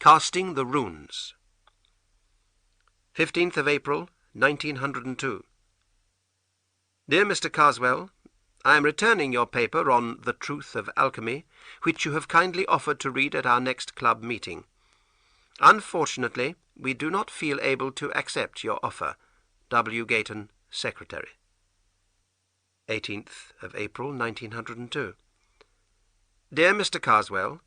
Casting the Runes. 15th of April, 1902. Dear Mr. Karswell, I am returning your paper on The Truth of Alchemy, which you have kindly offered to read at our next club meeting. Unfortunately, we do not feel able to accept your offer. W. Gayton, Secretary. 18th of April, 1902. Dear Mr. Karswell,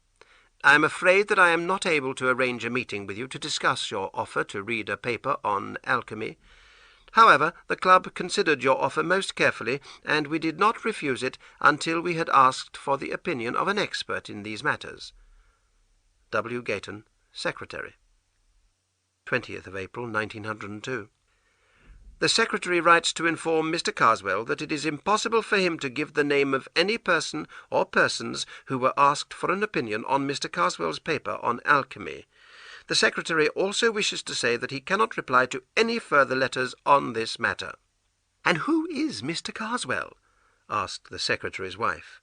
I am afraid that I am not able to arrange a meeting with you to discuss your offer to read a paper on alchemy. However, the club considered your offer most carefully, and we did not refuse it until we had asked for the opinion of an expert in these matters. W. Gayton, Secretary. 20th of April, 1902. The Secretary writes to inform Mr. Karswell that it is impossible for him to give the name of any person or persons who were asked for an opinion on Mr. Karswell's paper on alchemy. The Secretary also wishes to say that he cannot reply to any further letters on this matter. "And who is Mr. Karswell?" asked the Secretary's wife.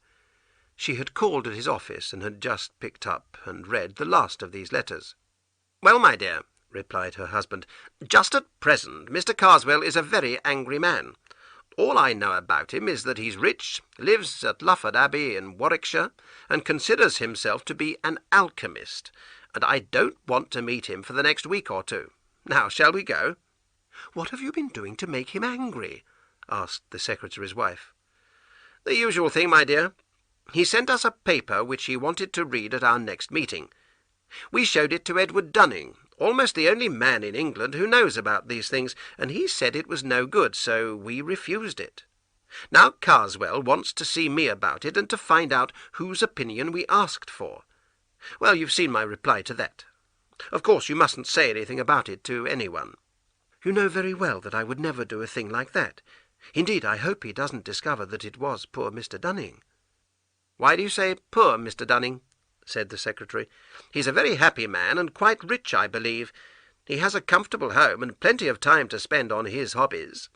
She had called at his office and had just picked up and read the last of these letters. "Well, my dear," replied her husband, "just at present Mr. Karswell is a very angry man. All I know about him is that he's rich, lives at Lufford Abbey in Warwickshire, and considers himself to be an alchemist, and I don't want to meet him for the next week or two. Now, shall we go?" "What have you been doing to make him angry?" asked the Secretary's wife. "The usual thing, my dear. He sent us a paper which he wanted to read at our next meeting. We showed it to Edward Dunning, almost the only man in England who knows about these things, and he said it was no good, so we refused it. Now Karswell wants to see me about it and to find out whose opinion we asked for. Well, you've seen my reply to that. Of course you mustn't say anything about it to anyone." "You know very well that I would never do a thing like that. Indeed, I hope he doesn't discover that it was poor Mr. Dunning." "Why do you say poor Mr. Dunning?" said the Secretary. "He's a very happy man, and quite rich, I believe. He has a comfortable home, and plenty of time to spend on his hobbies."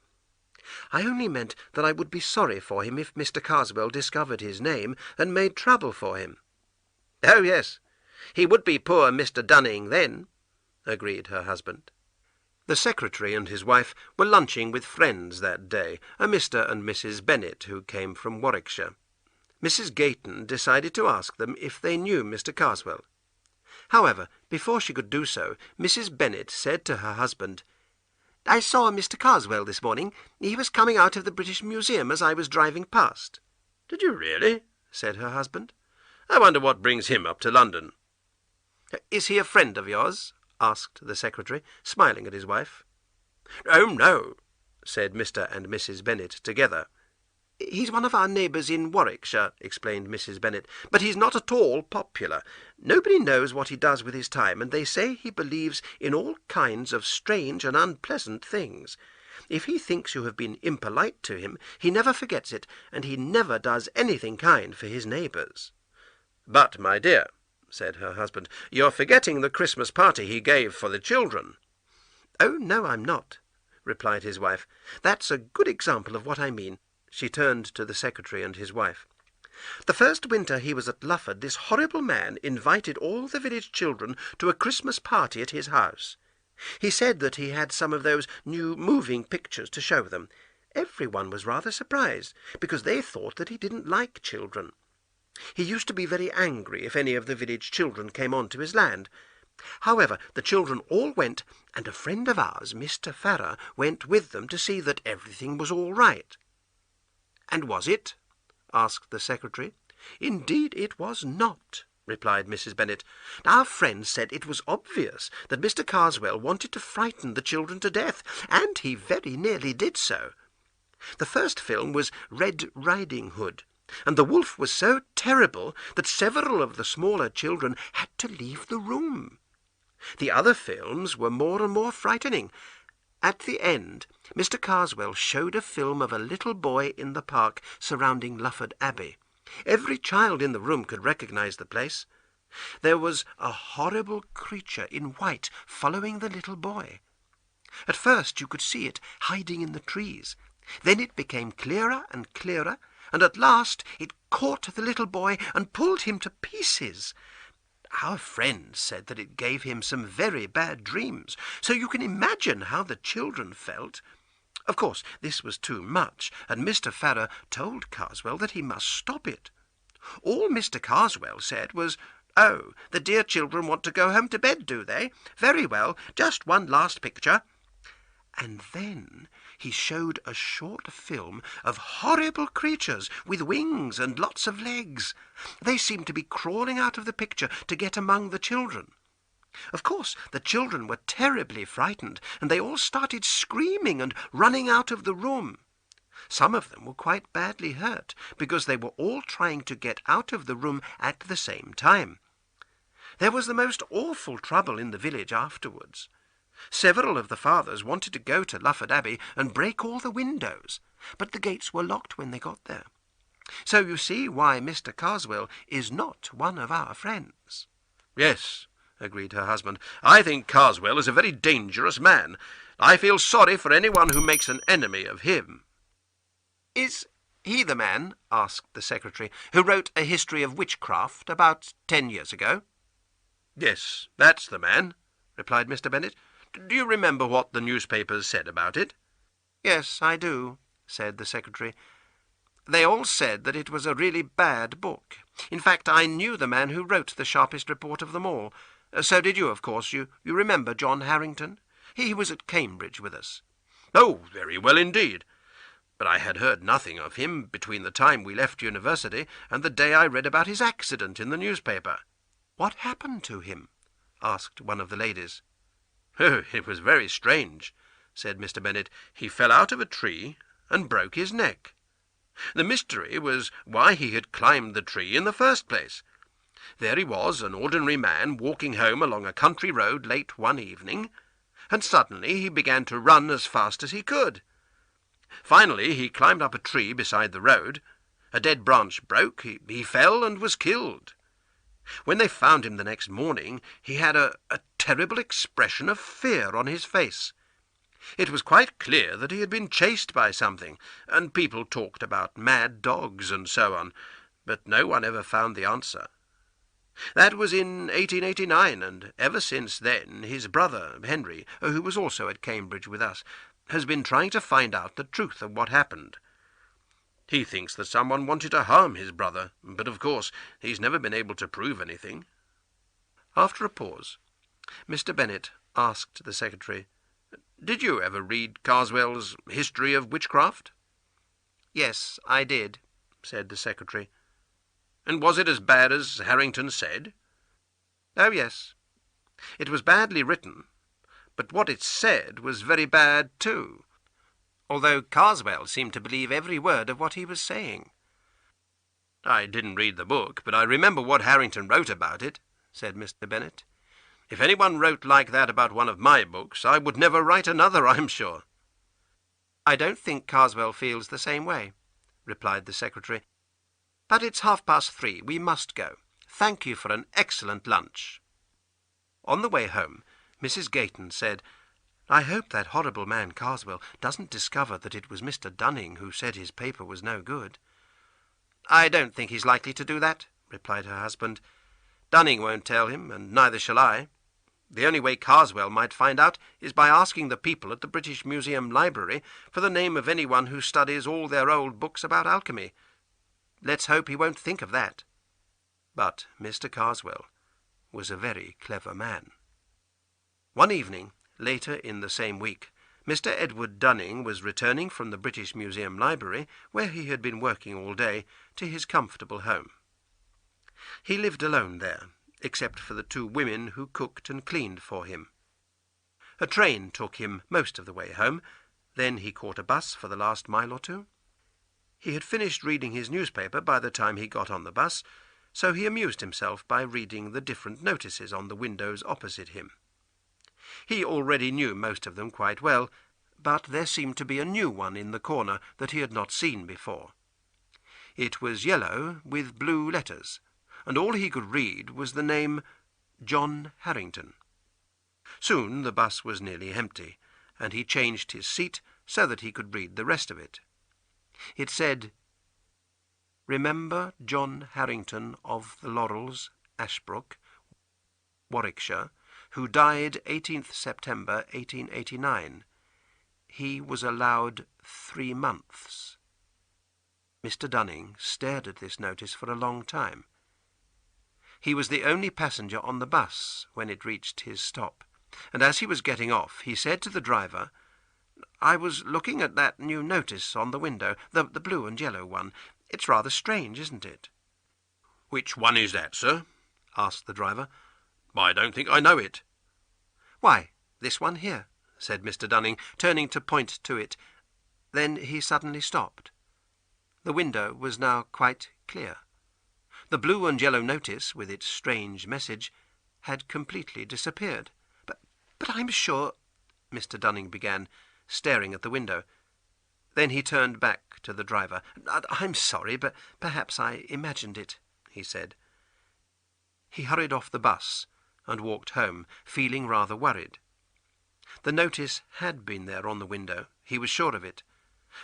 "I only meant that I would be sorry for him if Mr. Karswell discovered his name and made trouble for him." "Oh, yes, he would be poor Mr. Dunning then," agreed her husband. The Secretary and his wife were lunching with friends that day, a Mr. and Mrs. Bennet, who came from Warwickshire. Mrs. Gayton decided to ask them if they knew Mr. Karswell. However, before she could do so, Mrs. Bennet said to her husband, "I saw Mr. Karswell this morning. He was coming out of the British Museum as I was driving past." "Did you really?" said her husband. "I wonder what brings him up to London." "Is he a friend of yours?" asked the Secretary, smiling at his wife. "Oh, no," said Mr. and Mrs. Bennet together. "He's one of our neighbours in Warwickshire," explained Mrs. Bennet, "but he's not at all popular. Nobody knows what he does with his time, and they say he believes in all kinds of strange and unpleasant things. If he thinks you have been impolite to him, he never forgets it, and he never does anything kind for his neighbours." "But, my dear," said her husband, "you're forgetting the Christmas party he gave for the children." "Oh, no, I'm not," replied his wife. "That's a good example of what I mean." She turned to the Secretary and his wife. "The first winter he was at Lufford, this horrible man invited all the village children to a Christmas party at his house. He said that he had some of those new moving pictures to show them. Everyone was rather surprised, because they thought that he didn't like children. He used to be very angry if any of the village children came on to his land. However, the children all went, and a friend of ours, Mr. Farrer, went with them to see that everything was all right." "And was it?" asked the Secretary. "Indeed it was not," replied Mrs. Bennet. "Our friend said it was obvious that Mr. Karswell wanted to frighten the children to death, and he very nearly did so. The first film was Red Riding Hood, and the wolf was so terrible that several of the smaller children had to leave the room. The other films were more and more frightening. At the end, Mr. Karswell showed a film of a little boy in the park surrounding Lufford Abbey. Every child in the room could recognize the place. There was a horrible creature in white following the little boy. At first you could see it hiding in the trees. Then it became clearer and clearer, and at last it caught the little boy and pulled him to pieces. Our friend said that it gave him some very bad dreams, so you can imagine how the children felt. Of course, this was too much, and Mr. Farrer told Karswell that he must stop it. All Mr. Karswell said was, "Oh, the dear children want to go home to bed, do they? Very well, just one last picture." And then he showed a short film of horrible creatures with wings and lots of legs. They seemed to be crawling out of the picture to get among the children. Of course, the children were terribly frightened, and they all started screaming and running out of the room. Some of them were quite badly hurt, because they were all trying to get out of the room at the same time. There was the most awful trouble in the village afterwards. Several of the fathers wanted to go to Lufford Abbey and break all the windows, but the gates were locked when they got there. So you see why Mr. Karswell is not one of our friends. "Yes," agreed her husband. "I think Karswell is a very dangerous man. I feel sorry for anyone who makes an enemy of him." "Is he the man," asked the secretary, "who wrote a history of witchcraft about 10 years ago?" "Yes, that's the man," replied Mr. Bennet. "Do you remember what the newspapers said about it?" "Yes, I do," said the secretary. "They all said that it was a really bad book. In fact, I knew the man who wrote the sharpest report of them all. So did you, of course. You remember John Harrington? He was at Cambridge with us." "Oh, very well indeed. But I had heard nothing of him between the time we left university and the day I read about his accident in the newspaper." "What happened to him?" asked one of the ladies. "Oh, it was very strange," said Mr. Bennet. "He fell out of a tree and broke his neck. The mystery was why he had climbed the tree in the first place. There he was, an ordinary man, walking home along a country road late one evening, and suddenly he began to run as fast as he could. Finally he climbed up a tree beside the road. A dead branch broke, he fell and was killed. When they found him the next morning, he had a terrible expression of fear on his face. It was quite clear that he had been chased by something, and people talked about mad dogs and so on, but no one ever found the answer. That was in 1889, and ever since then his brother, Henry, who was also at Cambridge with us, has been trying to find out the truth of what happened. He thinks that someone wanted to harm his brother, but of course he's never been able to prove anything." After a pause, Mr. Bennet asked the secretary, "Did you ever read Karswell's History of Witchcraft?" "Yes, I did," said the secretary. "And was it as bad as Harrington said?" "Oh, yes. It was badly written, but what it said was very bad too, although Karswell seemed to believe every word of what he was saying." "I didn't read the book, but I remember what Harrington wrote about it," said Mr. Bennet. "If anyone wrote like that about one of my books, I would never write another, I'm sure." "I don't think Karswell feels the same way," replied the secretary. "But it's 3:30. We must go. Thank you for an excellent lunch." On the way home, Mrs. Gayton said, "I hope that horrible man Karswell doesn't discover that it was Mr. Dunning who said his paper was no good." "I don't think he's likely to do that," replied her husband. "Dunning won't tell him, and neither shall I. The only way Karswell might find out is by asking the people at the British Museum Library for the name of anyone who studies all their old books about alchemy. Let's hope he won't think of that." But Mr. Karswell was a very clever man. One evening, later in the same week, Mr. Edward Dunning was returning from the British Museum Library, where he had been working all day, to his comfortable home. He lived alone there, except for the 2 women who cooked and cleaned for him. A train took him most of the way home. Then he caught a bus for the last mile or 2. He had finished reading his newspaper by the time he got on the bus, so he amused himself by reading the different notices on the windows opposite him. He already knew most of them quite well, but there seemed to be a new one in the corner that he had not seen before. It was yellow with blue letters, and all he could read was the name John Harrington. Soon the bus was nearly empty, and he changed his seat so that he could read the rest of it. It said, "Remember John Harrington of the Laurels, Ashbrook, Warwickshire, who died 18th September 1889. He was allowed 3 months. Mr. Dunning stared at this notice for a long time. He was the only passenger on the bus when it reached his stop, and as he was getting off, he said to the driver, "I was looking at that new notice on the window, the blue and yellow one. It's rather strange, isn't it?" "Which one is that, sir?" asked the driver. "I don't think I know it." "Why, this one here," said Mr. Dunning, turning to point to it. Then he suddenly stopped. The window was now quite clear. The blue and yellow notice, with its strange message, had completely disappeared. But I'm sure—" Mr. Dunning began, staring at the window. Then he turned back to the driver. "I'm sorry, but perhaps I imagined it," he said. He hurried off the bus and walked home, feeling rather worried. The notice had been there on the window, he was sure of it.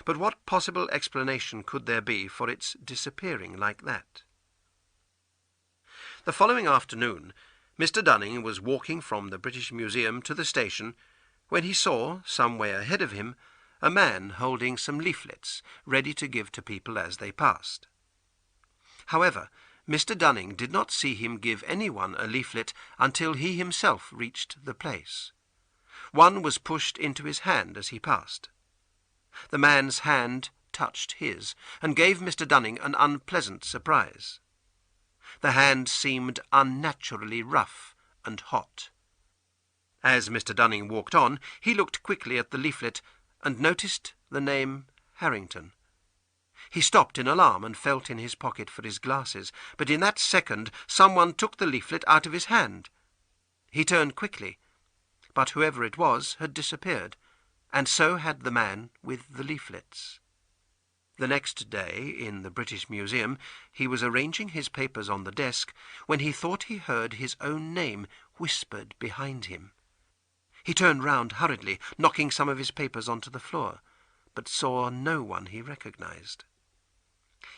But what possible explanation could there be for its disappearing like that? The following afternoon, Mr. Dunning was walking from the British Museum to the station when he saw, some way ahead of him, a man holding some leaflets ready to give to people as they passed. However, Mr. Dunning did not see him give anyone a leaflet until he himself reached the place. One was pushed into his hand as he passed. The man's hand touched his, and gave Mr. Dunning an unpleasant surprise. The hand seemed unnaturally rough and hot. As Mr. Dunning walked on, he looked quickly at the leaflet and noticed the name Harrington. He stopped in alarm and felt in his pocket for his glasses, but in that second someone took the leaflet out of his hand. He turned quickly, but whoever it was had disappeared, and so had the man with the leaflets. The next day, in the British Museum, he was arranging his papers on the desk when he thought he heard his own name whispered behind him. He turned round hurriedly, knocking some of his papers onto the floor, but saw no one he recognized.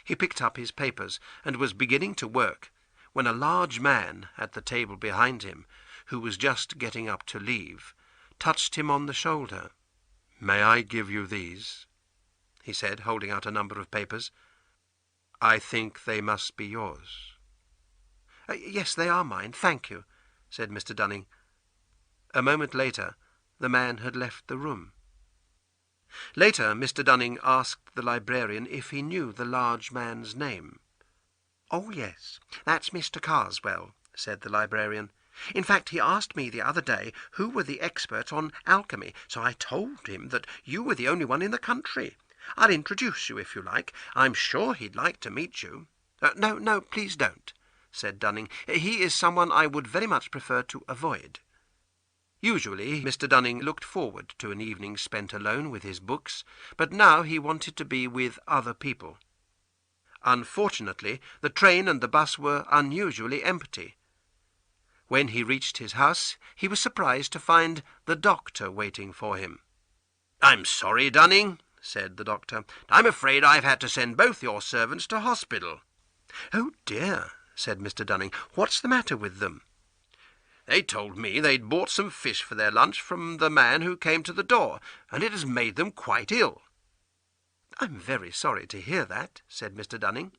He picked up his papers and was beginning to work when a large man at the table behind him, who was just getting up to leave, touched him on the shoulder. "May I give you these?" he said, holding out a number of papers. "I think they must be yours." "Yes, they are mine, thank you," said Mr. Dunning. A moment later, the man had left the room. Later, Mr. Dunning asked the librarian if he knew the large man's name. "Oh, yes, that's Mr. Karswell," said the librarian. "In fact, he asked me the other day who were the experts on alchemy, so I told him that you were the only one in the country. I'll introduce you if you like. I'm sure he'd like to meet you." No, please don't," said Dunning. "He is someone I would very much prefer to avoid." Usually, Mr. Dunning looked forward to an evening spent alone with his books, but now he wanted to be with other people. Unfortunately, the train and the bus were unusually empty. When he reached his house, he was surprised to find the doctor waiting for him. "I'm sorry, Dunning," said the doctor. "I'm afraid I've had to send both your servants to hospital." "Oh, dear," said Mr. Dunning. "What's the matter with them?" "They told me they'd bought some fish for their lunch from the man who came to the door, and it has made them quite ill." "I'm very sorry to hear that," said Mr. Dunning.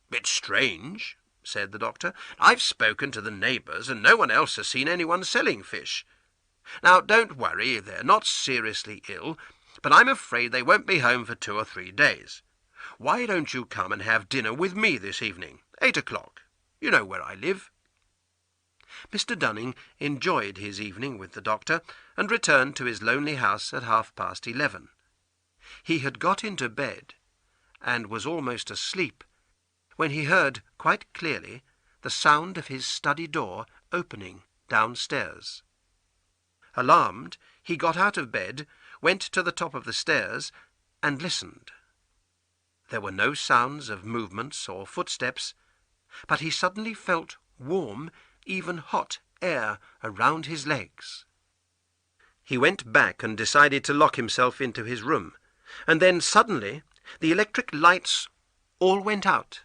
"It's strange," said the doctor. "I've spoken to the neighbours, and no one else has seen anyone selling fish. Now, don't worry, they're not seriously ill, but I'm afraid they won't be home for 2 or 3 days. Why don't you come and have dinner with me this evening, 8 o'clock? You know where I live." Mr. Dunning enjoyed his evening with the doctor, and returned to his lonely house at 11:30. He had got into bed, and was almost asleep, when he heard quite clearly the sound of his study door opening downstairs. Alarmed, he got out of bed, went to the top of the stairs, and listened. There were no sounds of movements or footsteps, but he suddenly felt warm, even hot air around his legs. He went back and decided to lock himself into his room, and then suddenly the electric lights all went out.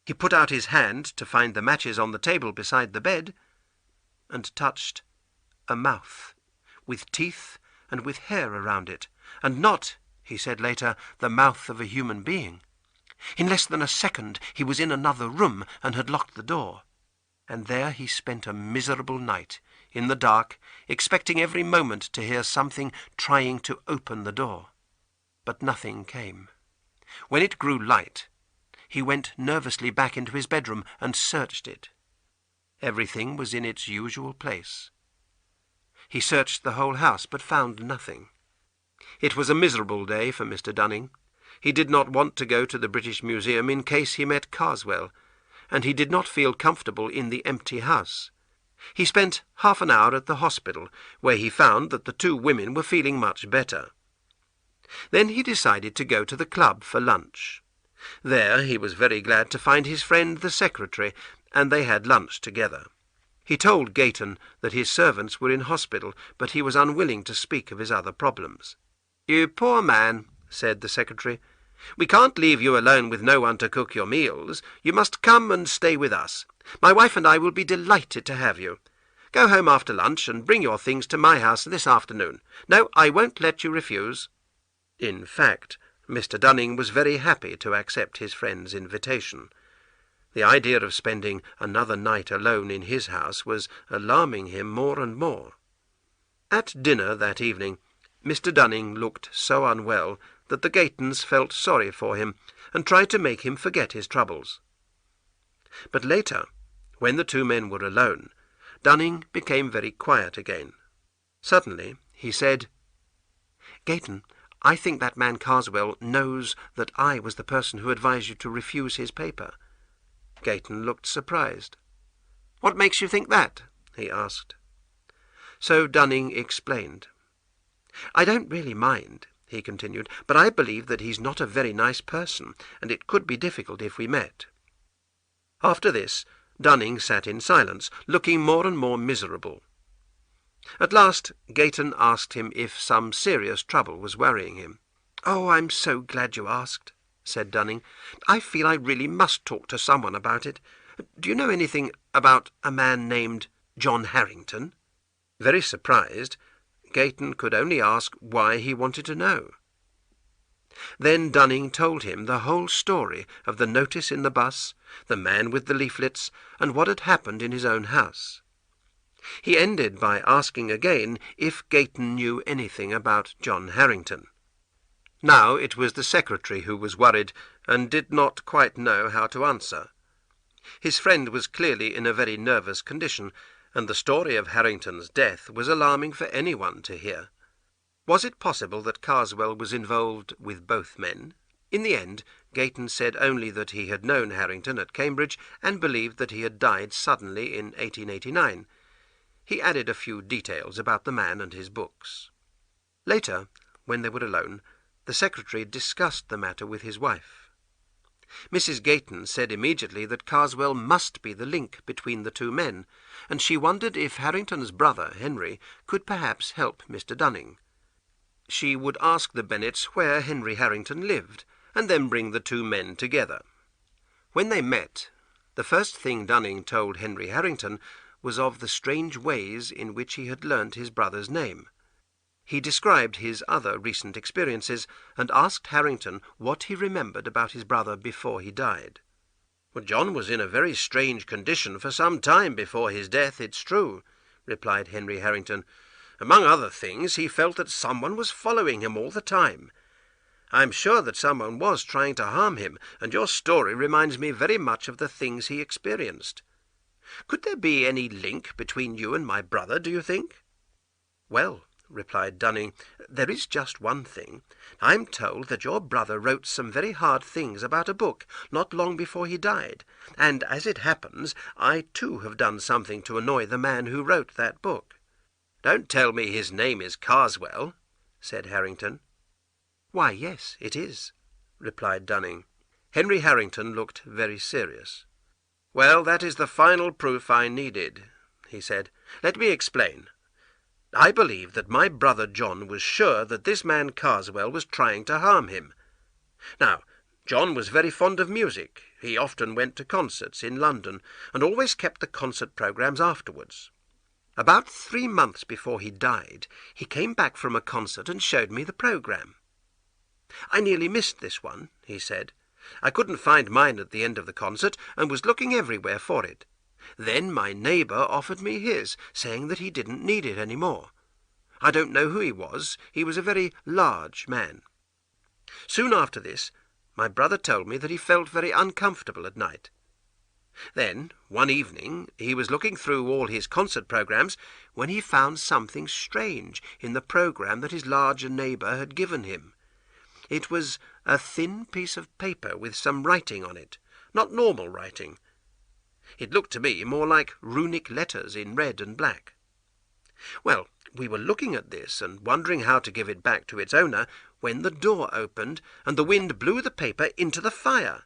He put out his hand to find the matches on the table beside the bed, and touched a mouth, with teeth and with hair around it, and not, he said later, the mouth of a human being. In less than a second he was in another room and had locked the door, and there he spent a miserable night, in the dark, expecting every moment to hear something trying to open the door. But nothing came. When it grew light, he went nervously back into his bedroom and searched it. Everything was in its usual place. He searched the whole house, but found nothing. It was a miserable day for Mr. Dunning. He did not want to go to the British Museum in case he met Karswell, and he did not feel comfortable in the empty house. He spent half an hour at the hospital, where he found that the two women were feeling much better. Then he decided to go to the club for lunch. There he was very glad to find his friend the secretary, and they had lunch together. He told Gayton that his servants were in hospital, but he was unwilling to speak of his other problems. "You poor man," said the secretary. "We can't leave you alone with no one to cook your meals. You must come and stay with us. My wife and I will be delighted to have you. Go home after lunch and bring your things to my house this afternoon. No, I won't let you refuse." In fact, Mr. Dunning was very happy to accept his friend's invitation. The idea of spending another night alone in his house was alarming him more and more. At dinner that evening, Mr. Dunning looked so unwell that the Gaytons felt sorry for him and tried to make him forget his troubles. But later, when the two men were alone, Dunning became very quiet again. Suddenly he said, "Gayton, I think that man Karswell knows that I was the person who advised you to refuse his paper." Gayton looked surprised. "What makes you think that?" he asked. So Dunning explained. "I don't really mind," he continued, "but I believe that he's not a very nice person, and it could be difficult if we met." After this, Dunning sat in silence, looking more and more miserable. At last Gayton asked him if some serious trouble was worrying him. "Oh, I'm so glad you asked," said Dunning. "I feel I really must talk to someone about it. Do you know anything about a man named John Harrington?" Very surprised, Gayton could only ask why he wanted to know. Then Dunning told him the whole story of the notice in the bus, the man with the leaflets, and what had happened in his own house. He ended by asking again if Gayton knew anything about John Harrington. Now it was the secretary who was worried, and did not quite know how to answer. His friend was clearly in a very nervous condition, and the story of Harrington's death was alarming for anyone to hear. Was it possible that Karswell was involved with both men? In the end, Gayton said only that he had known Harrington at Cambridge, and believed that he had died suddenly in 1889. He added a few details about the man and his books. Later, when they were alone, the secretary discussed the matter with his wife. Mrs. Gayton said immediately that Karswell must be the link between the two men, and she wondered if Harrington's brother, Henry, could perhaps help Mr. Dunning. She would ask the Bennets where Henry Harrington lived, and then bring the two men together. When they met, the first thing Dunning told Henry Harrington was of the strange ways in which he had learnt his brother's name. He described his other recent experiences, and asked Harrington what he remembered about his brother before he died. "Well, John was in a very strange condition for some time before his death, it's true," replied Henry Harrington. "Among other things, he felt that someone was following him all the time. I'm sure that someone was trying to harm him, and your story reminds me very much of the things he experienced. Could there be any link between you and my brother, do you think?" "Well," replied Dunning, "there is just one thing. I'm told that your brother wrote some very hard things about a book not long before he died, and as it happens, I too have done something to annoy the man who wrote that book." "Don't tell me his name is Karswell," said Harrington. "Why, yes, it is," replied Dunning. Henry Harrington looked very serious. "Well, that is the final proof I needed," he said. "Let me explain. I believe that my brother John was sure that this man Karswell was trying to harm him. Now, John was very fond of music. He often went to concerts in London, and always kept the concert programmes afterwards. About 3 months before he died, he came back from a concert and showed me the programme. "I nearly missed this one," he said. "I couldn't find mine at the end of the concert, and was looking everywhere for it. Then my neighbour offered me his, saying that he didn't need it any more. I don't know who he was. He was a very large man. Soon after this, my brother told me that he felt very uncomfortable at night. Then, one evening, he was looking through all his concert programmes when he found something strange in the programme that his larger neighbour had given him. It was a thin piece of paper with some writing on it, not normal writing. It looked to me more like runic letters in red and black. Well, we were looking at this and wondering how to give it back to its owner when the door opened and the wind blew the paper into the fire.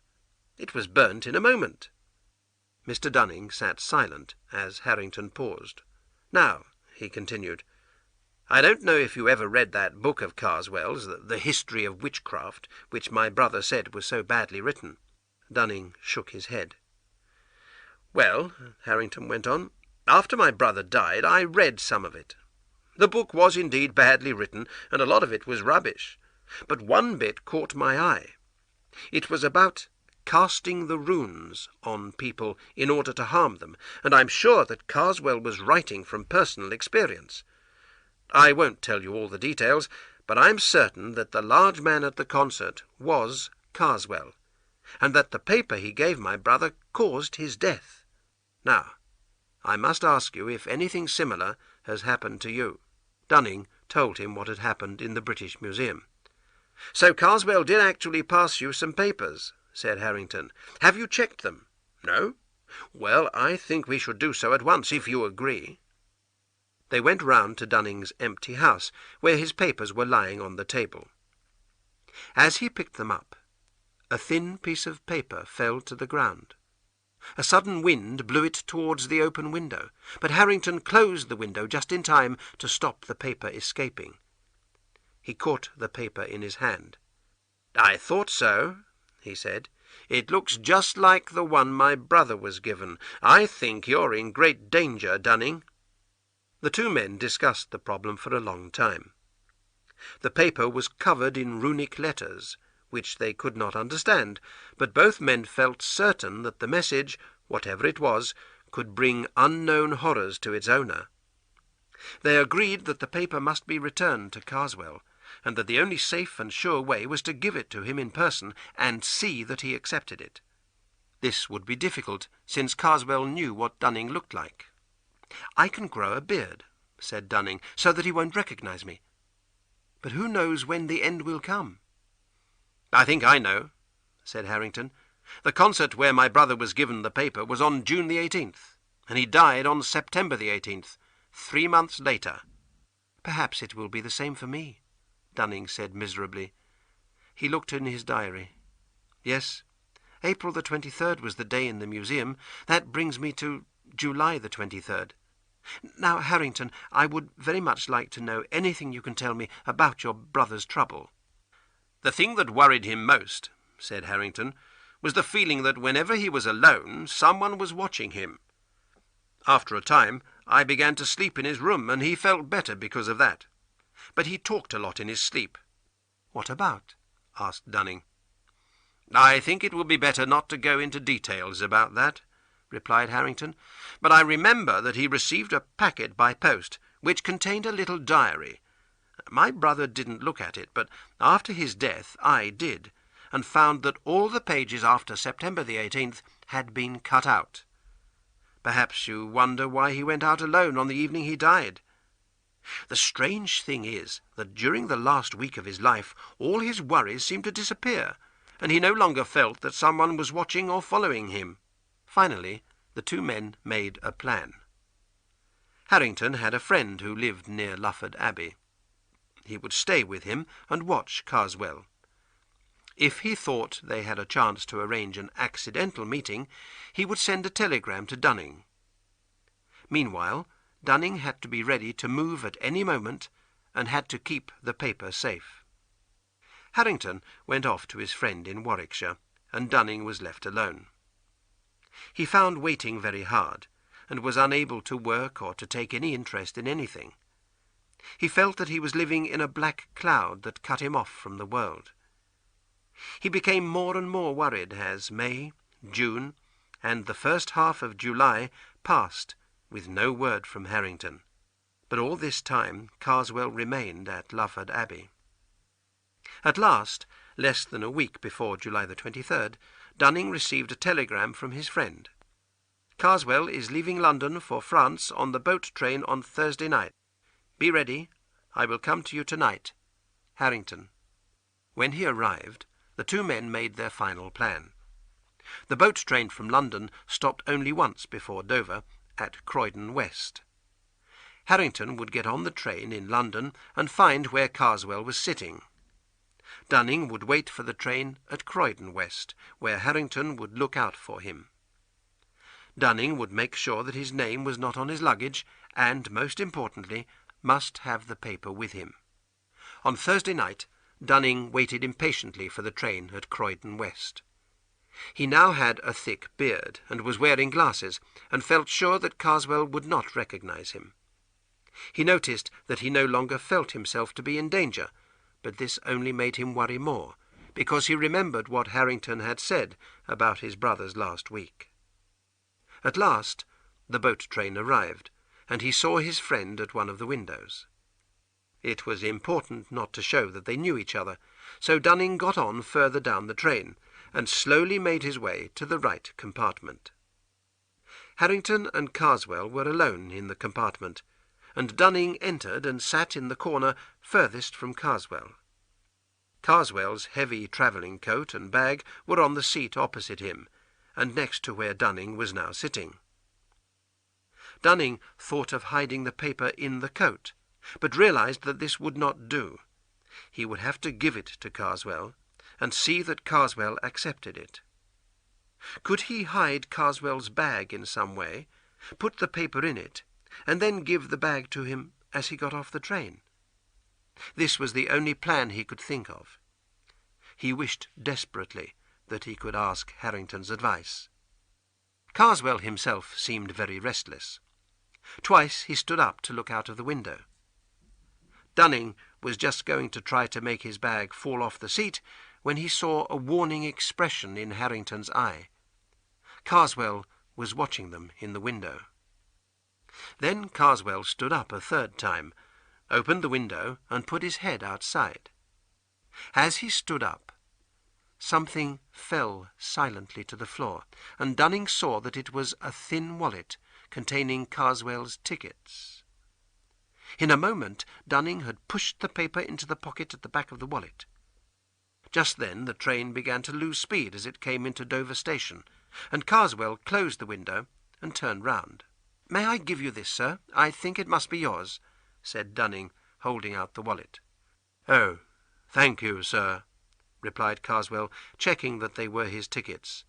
It was burnt in a moment." Mr. Dunning sat silent as Harrington paused. "Now," he continued, "I don't know if you ever read that book of Karswell's, the History of Witchcraft, which my brother said was so badly written." Dunning shook his head. "Well," Harrington went on, "after my brother died, I read some of it. The book was indeed badly written, and a lot of it was rubbish. But one bit caught my eye. It was about casting the runes on people in order to harm them, and I'm sure that Karswell was writing from personal experience. I won't tell you all the details, but I'm certain that the large man at the concert was Karswell, and that the paper he gave my brother caused his death. Now, I must ask you if anything similar has happened to you." Dunning told him what had happened in the British Museum. "So Karswell did actually pass you some papers," said Harrington. "Have you checked them? No? Well, I think we should do so at once, if you agree." They went round to Dunning's empty house, where his papers were lying on the table. As he picked them up, a thin piece of paper fell to the ground. A sudden wind blew it towards the open window, but Harrington closed the window just in time to stop the paper escaping. He caught the paper in his hand. "I thought so," he said. "It looks just like the one my brother was given. I think you're in great danger, Dunning." The two men discussed the problem for a long time. The paper was covered in runic letters, which they could not understand, but both men felt certain that the message, whatever it was, could bring unknown horrors to its owner. They agreed that the paper must be returned to Karswell, and that the only safe and sure way was to give it to him in person and see that he accepted it. This would be difficult, since Karswell knew what Dunning looked like. "I can grow a beard," said Dunning, "so that he won't recognize me. But who knows when the end will come?" "I think I know," said Harrington. "The concert where my brother was given the paper was on June the 18th, and he died on September the 18th, 3 months later." "Perhaps it will be the same for me," Dunning said miserably. He looked in his diary. "Yes, April the 23rd was the day in the museum. That brings me to July the 23rd. Now, Harrington, I would very much like to know anything you can tell me about your brother's trouble." "The thing that worried him most," said Harrington, "was the feeling that whenever he was alone, someone was watching him. After a time, I began to sleep in his room, and he felt better because of that. But he talked a lot in his sleep." "What about?" asked Dunning. "I think it would be better not to go into details about that," replied Harrington, "but I remember that he received a packet by post, which contained a little diary. My brother didn't look at it, but after his death I did, and found that all the pages after September the 18th had been cut out. Perhaps you wonder why he went out alone on the evening he died. The strange thing is that during the last week of his life all his worries seemed to disappear, and he no longer felt that someone was watching or following him." Finally, the two men made a plan. Harrington had a friend who lived near Lufford Abbey. He would stay with him and watch Karswell. If he thought they had a chance to arrange an accidental meeting, he would send a telegram to Dunning. Meanwhile, Dunning had to be ready to move at any moment, and had to keep the paper safe. Harrington went off to his friend in Warwickshire, and Dunning was left alone. He found waiting very hard, and was unable to work or to take any interest in anything. He felt that he was living in a black cloud that cut him off from the world. He became more and more worried as May, June, and the first half of July passed with no word from Harrington. But all this time Karswell remained at Lufford Abbey. At last, less than a week before July the 23rd, Dunning received a telegram from his friend. "Karswell is leaving London for France on the boat train on Thursday night. Be ready. I will come to you tonight. Harrington." When he arrived, the two men made their final plan. The boat train from London stopped only once before Dover, at Croydon West. Harrington would get on the train in London and find where Karswell was sitting. Dunning would wait for the train at Croydon West, where Harrington would look out for him. Dunning would make sure that his name was not on his luggage, and, most importantly, must have the paper with him. On Thursday night, Dunning waited impatiently for the train at Croydon West. He now had a thick beard, and was wearing glasses, and felt sure that Karswell would not recognize him. He noticed that he no longer felt himself to be in danger, but this only made him worry more, because he remembered what Harrington had said about his brothers last week. At last the boat train arrived, and he saw his friend at one of the windows. It was important not to show that they knew each other, so Dunning got on further down the train, and slowly made his way to the right compartment. Harrington and Karswell were alone in the compartment, and Dunning entered and sat in the corner furthest from Karswell. Karswell's heavy travelling coat and bag were on the seat opposite him, and next to where Dunning was now sitting. Dunning thought of hiding the paper in the coat, but realized that this would not do. He would have to give it to Karswell, and see that Karswell accepted it. Could he hide Karswell's bag in some way, put the paper in it, and then give the bag to him as he got off the train? This was the only plan he could think of. He wished desperately that he could ask Harrington's advice. Karswell himself seemed very restless. Twice he stood up to look out of the window. Dunning was just going to try to make his bag fall off the seat when he saw a warning expression in Harrington's eye. Karswell was watching them in the window. Then Karswell stood up a third time, opened the window, and put his head outside. As he stood up, something fell silently to the floor, and Dunning saw that it was a thin wallet containing Karswell's tickets. In a moment Dunning had pushed the paper into the pocket at the back of the wallet. Just then the train began to lose speed as it came into Dover station, and Karswell closed the window and turned round. "May I give you this, sir? I think it must be yours," said Dunning, holding out the wallet. "Oh, thank you, sir," replied Karswell, checking that they were his tickets.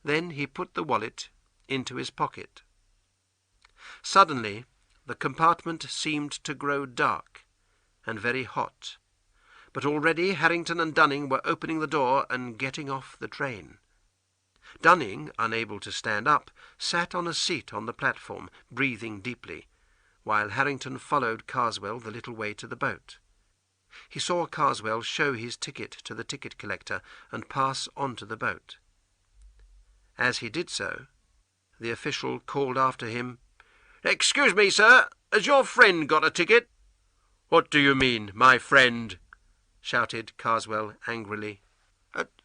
Then he put the wallet into his pocket. Suddenly the compartment seemed to grow dark and very hot, but already Harrington and Dunning were opening the door and getting off the train. Dunning, unable to stand up, sat on a seat on the platform, breathing deeply, while Harrington followed Karswell the little way to the boat. He saw Karswell show his ticket to the ticket collector and pass on to the boat. As he did so, the official called after him, "Excuse me, sir, has your friend got a ticket?" "What do you mean, my friend?" shouted Karswell angrily.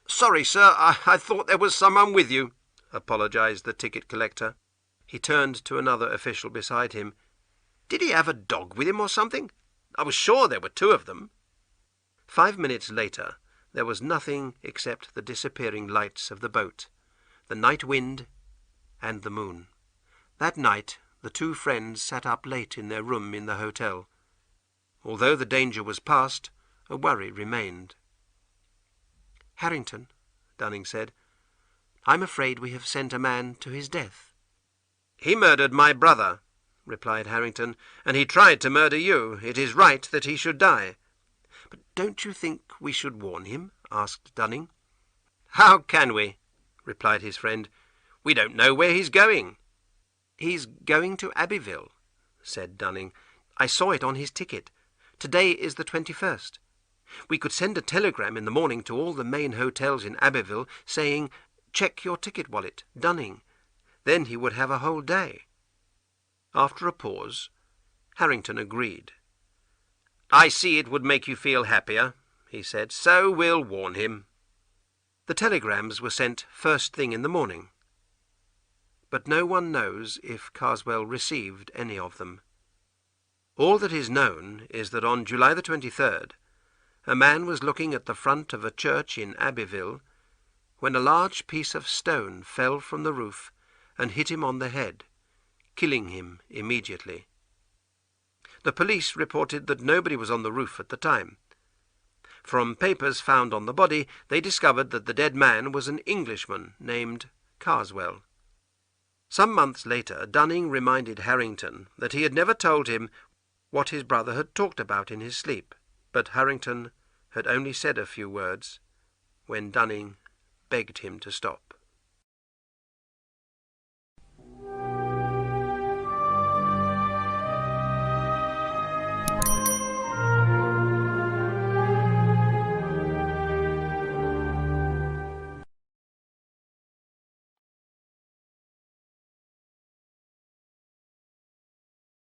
"Sorry, sir, I thought there was someone with you," apologized the ticket collector. He turned to another official beside him. "Did he have a dog with him or something? I was sure there were two of them." 5 minutes later there was nothing except the disappearing lights of the boat, the night wind, and the moon. That night the two friends sat up late in their room in the hotel. Although the danger was past, a worry remained. "Harrington," Dunning said, "I'm afraid we have sent a man to his death." "He murdered my brother," replied Harrington, "and he tried to murder you. It is right that he should die." "But don't you think we should warn him?" asked Dunning. "How can we?" replied his friend. "We don't know where he's going." "He's going to Abbeville," said Dunning. "I saw it on his ticket. Today is the 21st. We could send a telegram in the morning to all the main hotels in Abbeville saying, 'Check your ticket wallet, Dunning.' Then he would have a whole day." After a pause, Harrington agreed. "I see it would make you feel happier," he said, "so we'll warn him." The telegrams were sent first thing in the morning, but no one knows if Karswell received any of them. All that is known is that on July the 23rd, a man was looking at the front of a church in Abbeville when a large piece of stone fell from the roof and hit him on the head, killing him immediately. The police reported that nobody was on the roof at the time. From papers found on the body, they discovered that the dead man was an Englishman named Karswell. Some months later, Dunning reminded Harrington that he had never told him what his brother had talked about in his sleep, but Harrington had only said a few words when Dunning begged him to stop.